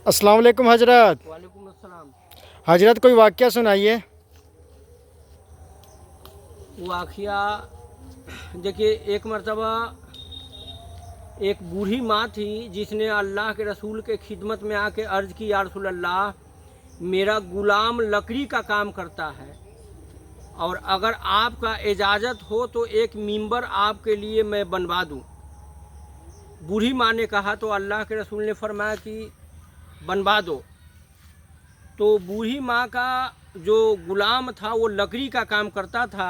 السلام علیکم حضرت۔ وعلیکم السلام۔ حضرت کوئی واقعہ سنائیے۔ واقعہ دیکھیے، ایک مرتبہ ایک بوڑھی ماں تھی جس نے اللہ کے رسول کے خدمت میں آ کے عرض کی، یا رسول اللہ، میرا غلام لکڑی کا کام کرتا ہے اور اگر آپ کا اجازت ہو تو ایک ممبر آپ کے لیے میں بنوا دوں۔ بوڑھی ماں نے کہا تو اللہ کے رسول نے فرمایا کہ بنوا دو۔ تو بوڑھی ماں کا جو غلام تھا وہ لکڑی کا کام کرتا تھا،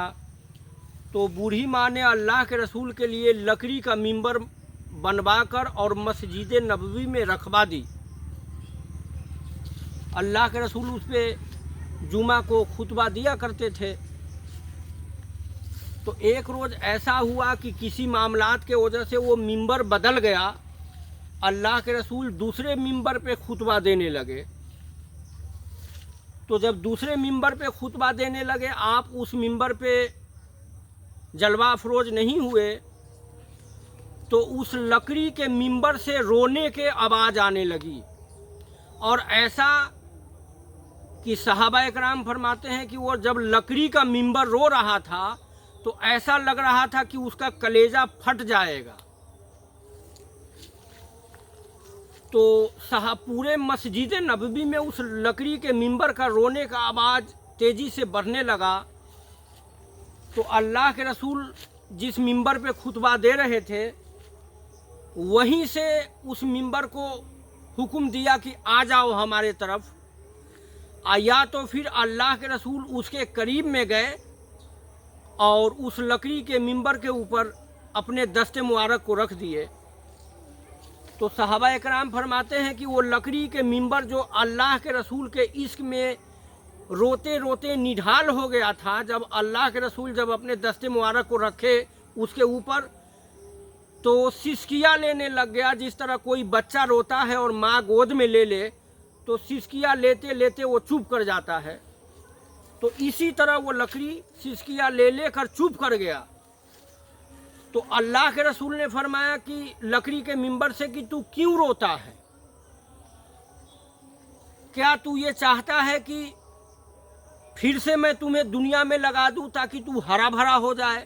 تو بوڑھی ماں نے اللہ کے رسول کے لیے لکڑی کا ممبر بنوا کر اور مسجد نبوی میں رکھوا دی۔ اللہ کے رسول اس پہ جمعہ کو خطبہ دیا کرتے تھے۔ تو ایک روز ایسا ہوا کہ کسی معاملات کے وجہ سے وہ ممبر بدل گیا۔ اللہ کے رسول دوسرے ممبر پہ خطبہ دینے لگے۔ تو جب دوسرے ممبر پہ خطبہ دینے لگے، آپ اس ممبر پہ جلوہ افروز نہیں ہوئے، تو اس لکڑی کے ممبر سے رونے کے آواز آنے لگی، اور ایسا کہ صحابہ اکرام فرماتے ہیں کہ وہ جب لکڑی کا ممبر رو رہا تھا تو ایسا لگ رہا تھا کہ اس کا کلیجہ پھٹ جائے گا۔ تو پورے مسجد نبوی میں اس لکڑی کے ممبر کا رونے کا آواز تیزی سے بڑھنے لگا۔ تو اللہ کے رسول جس ممبر پہ خطبہ دے رہے تھے، وہیں سے اس ممبر کو حکم دیا کہ آ جاؤ ہمارے طرف۔ یا تو پھر اللہ کے رسول اس کے قریب میں گئے اور اس لکڑی کے ممبر کے اوپر اپنے دست مبارک کو رکھ دیے۔ تو صحابہ اکرام فرماتے ہیں کہ وہ لکڑی کے ممبر جو اللہ کے رسول کے عشق میں روتے روتے نڈھال ہو گیا تھا، جب اللہ کے رسول جب اپنے دست مبارک کو رکھے اس کے اوپر، تو سسکیاں لینے لگ گیا، جس طرح کوئی بچہ روتا ہے اور ماں گود میں لے لے تو سسکیاں لیتے لیتے وہ چپ کر جاتا ہے۔ تو اسی طرح وہ لکڑی سسکیاں لے لے کر چپ کر گیا۔ تو اللہ کے رسول نے فرمایا کہ لکڑی کے ممبر سے کہ تو کیوں روتا ہے؟ کیا تو یہ چاہتا ہے کہ پھر سے میں تمہیں دنیا میں لگا دوں تاکہ تو ہرا بھرا ہو جائے،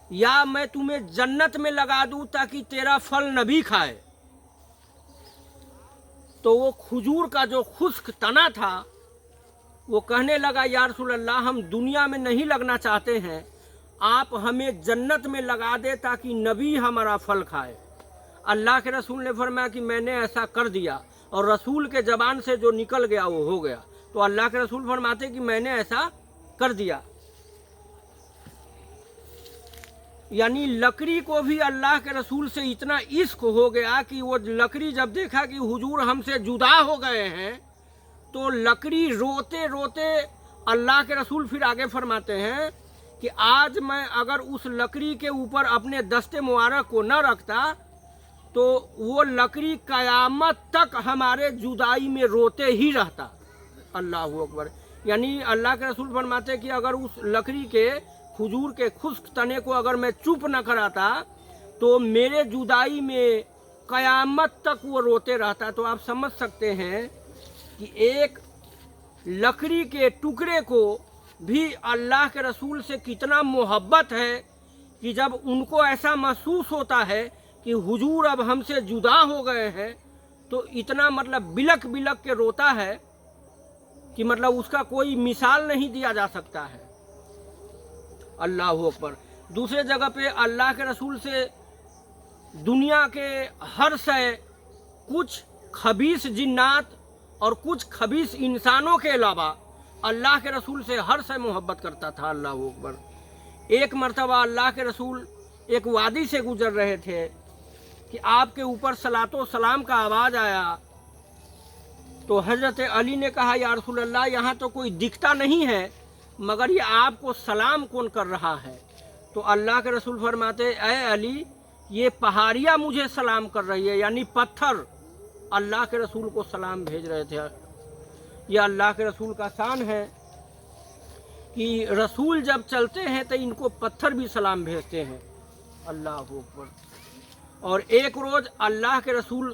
یا میں تمہیں جنت میں لگا دوں تاکہ تیرا پھل نبی کھائے؟ تو وہ کھجور کا جو خشک تنا تھا وہ کہنے لگا، یا رسول اللہ، ہم دنیا میں نہیں لگنا چاہتے ہیں، آپ ہمیں جنت میں لگا دے تاکہ نبی ہمارا پھل کھائے۔ اللہ کے رسول نے فرمایا کہ میں نے ایسا کر دیا، اور رسول کے زبان سے جو نکل گیا وہ ہو گیا۔ تو اللہ کے رسول فرماتے کہ میں نے ایسا کر دیا۔ یعنی لکڑی کو بھی اللہ کے رسول سے اتنا عشق ہو گیا کہ وہ لکڑی جب دیکھا کہ حضور ہم سے جدا ہو گئے ہیں، تو لکڑی روتے روتے اللہ کے رسول پھر آگے فرماتے ہیں کہ آج میں اگر اس لکڑی کے اوپر اپنے دست مبارک کو نہ رکھتا تو وہ لکڑی قیامت تک ہمارے جدائی میں روتے ہی رہتا۔ اللہ اکبر۔ یعنی اللہ کے رسول فرماتے ہیں کہ اگر اس لکڑی کے کھجور کے خشک تنے کو اگر میں چپ نہ کراتا تو میرے جدائی میں قیامت تک وہ روتے رہتا۔ تو آپ سمجھ سکتے ہیں کہ ایک لکڑی کے ٹکڑے کو بھی اللہ کے رسول سے کتنا محبت ہے کہ جب ان کو ایسا محسوس ہوتا ہے کہ حضور اب ہم سے جدا ہو گئے ہیں، تو اتنا بلک بلک کے روتا ہے کہ اس کا کوئی مثال نہیں دیا جا سکتا ہے۔ اللہ اکبر۔ دوسرے جگہ پہ اللہ کے رسول سے دنیا کے ہر شے، کچھ خبیث جنات اور کچھ خبیث انسانوں کے علاوہ اللہ کے رسول سے ہر شے محبت کرتا تھا۔ اللہ اکبر۔ ایک مرتبہ اللہ کے رسول ایک وادی سے گزر رہے تھے کہ آپ کے اوپر صلاۃ و سلام کا آواز آیا۔ تو حضرت علی نے کہا، یا رسول اللہ، یہاں تو کوئی دکھتا نہیں ہے، مگر یہ آپ کو سلام کون کر رہا ہے؟ تو اللہ کے رسول فرماتے، اے علی، یہ پہاڑیاں مجھے سلام کر رہی ہے، یعنی پتھر اللہ کے رسول کو سلام بھیج رہے تھے۔ یہ اللہ کے رسول کا شان ہے کہ رسول جب چلتے ہیں تو ان کو پتھر بھی سلام بھیجتے ہیں۔ اللہ اکبر۔ اور ایک روز اللہ کے رسول